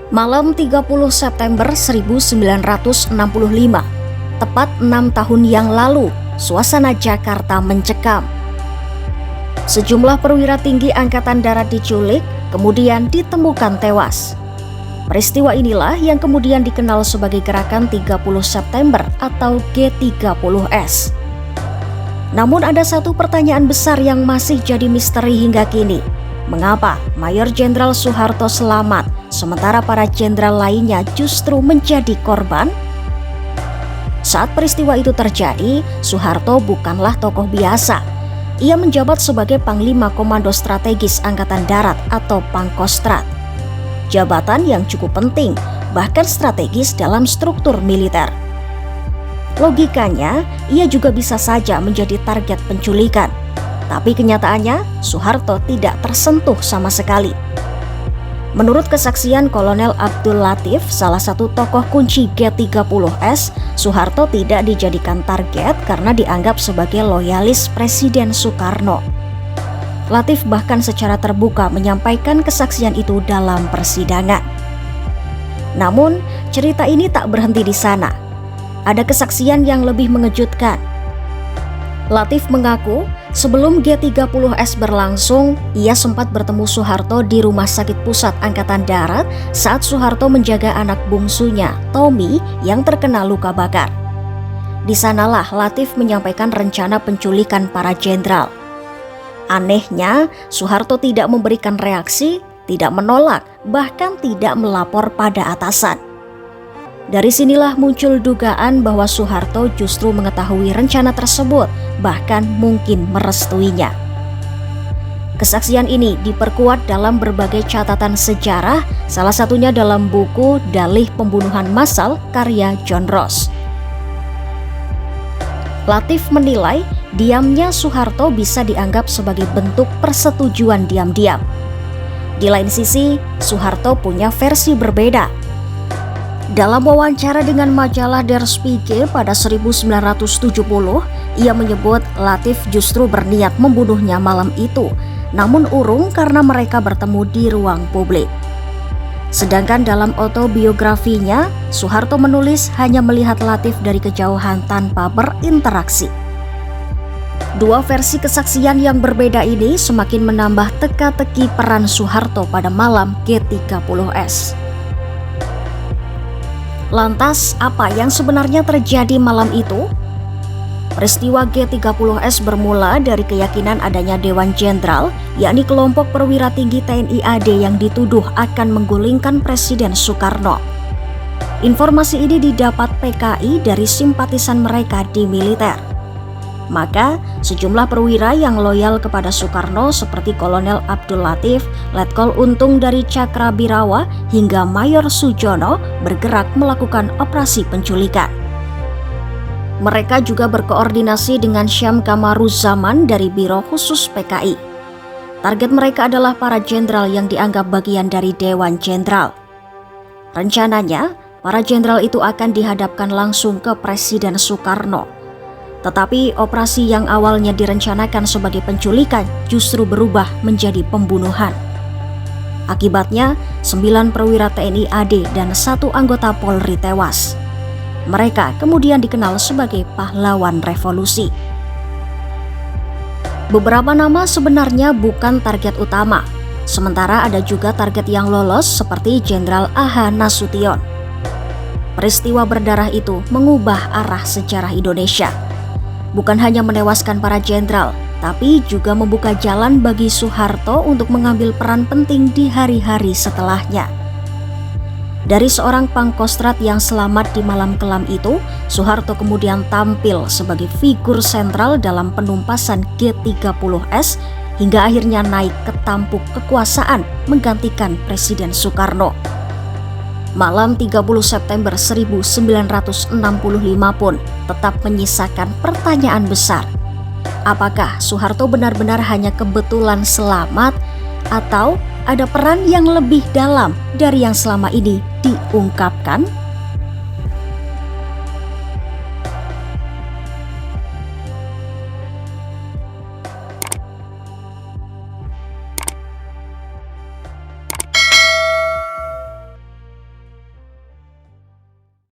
Malam 30 September 1965, tepat 6 tahun yang lalu, suasana Jakarta mencekam. Sejumlah perwira tinggi Angkatan Darat diculik, kemudian ditemukan tewas. Peristiwa inilah yang kemudian dikenal sebagai Gerakan 30 September atau G30S. Namun ada satu pertanyaan besar yang masih jadi misteri hingga kini. Mengapa Mayor Jenderal Soeharto selamat, sementara para jenderal lainnya justru menjadi korban? Saat peristiwa itu terjadi, Soeharto bukanlah tokoh biasa. Ia menjabat sebagai Panglima Komando Strategis Angkatan Darat atau Pangkostrat. Jabatan yang cukup penting, bahkan strategis dalam struktur militer. Logikanya, ia juga bisa saja menjadi target penculikan. Tapi kenyataannya, Soeharto tidak tersentuh sama sekali. Menurut kesaksian Kolonel Abdul Latif, salah satu tokoh kunci G30S, Soeharto tidak dijadikan target karena dianggap sebagai loyalis Presiden Soekarno. Latif bahkan secara terbuka menyampaikan kesaksian itu dalam persidangan. Namun, cerita ini tak berhenti di sana. Ada kesaksian yang lebih mengejutkan. Latif mengaku, sebelum G30S berlangsung, ia sempat bertemu Soeharto di Rumah Sakit Pusat Angkatan Darat saat Soeharto menjaga anak bungsunya, Tommy, yang terkena luka bakar. Di sanalah Latif menyampaikan rencana penculikan para jenderal. Anehnya, Soeharto tidak memberikan reaksi, tidak menolak, bahkan tidak melapor pada atasan. Dari sinilah muncul dugaan bahwa Soeharto justru mengetahui rencana tersebut, bahkan mungkin merestuinya. Kesaksian ini diperkuat dalam berbagai catatan sejarah, salah satunya dalam buku Dalih Pembunuhan Massal karya John Ross. Latif menilai diamnya Soeharto bisa dianggap sebagai bentuk persetujuan diam-diam. Di lain sisi, Soeharto punya versi berbeda. Dalam wawancara dengan majalah Der Spiegel pada 1970, ia menyebut Latif justru berniat membunuhnya malam itu, namun urung karena mereka bertemu di ruang publik. Sedangkan dalam autobiografinya, Soeharto menulis hanya melihat Latif dari kejauhan tanpa berinteraksi. Dua versi kesaksian yang berbeda ini semakin menambah teka-teki peran Soeharto pada malam G30S. Lantas, apa yang sebenarnya terjadi malam itu? Peristiwa G30S bermula dari keyakinan adanya Dewan Jenderal, yakni kelompok perwira tinggi TNI AD yang dituduh akan menggulingkan Presiden Soekarno. Informasi ini didapat PKI dari simpatisan mereka di militer. Maka, sejumlah perwira yang loyal kepada Soekarno seperti Kolonel Abdul Latif, Letkol Untung dari Cakrabirawa hingga Mayor Sujono bergerak melakukan operasi penculikan. Mereka juga berkoordinasi dengan Syam Kamaruzzaman dari Biro Khusus PKI. Target mereka adalah para jenderal yang dianggap bagian dari Dewan Jenderal. Rencananya, para jenderal itu akan dihadapkan langsung ke Presiden Soekarno. Tetapi operasi yang awalnya direncanakan sebagai penculikan justru berubah menjadi pembunuhan. Akibatnya, 9 perwira TNI AD dan 1 anggota Polri tewas. Mereka kemudian dikenal sebagai pahlawan revolusi. Beberapa nama sebenarnya bukan target utama, sementara ada juga target yang lolos seperti Jenderal A.H. Nasution. Peristiwa berdarah itu mengubah arah sejarah Indonesia. Bukan hanya menewaskan para jenderal, tapi juga membuka jalan bagi Soeharto untuk mengambil peran penting di hari-hari setelahnya. Dari seorang Pangkostrat yang selamat di malam kelam itu, Soeharto kemudian tampil sebagai figur sentral dalam penumpasan G30S hingga akhirnya naik ke tampuk kekuasaan menggantikan Presiden Soekarno. Malam 30 September 1965 pun tetap menyisakan pertanyaan besar. Apakah Soeharto benar-benar hanya kebetulan selamat atau ada peran yang lebih dalam dari yang selama ini diungkapkan?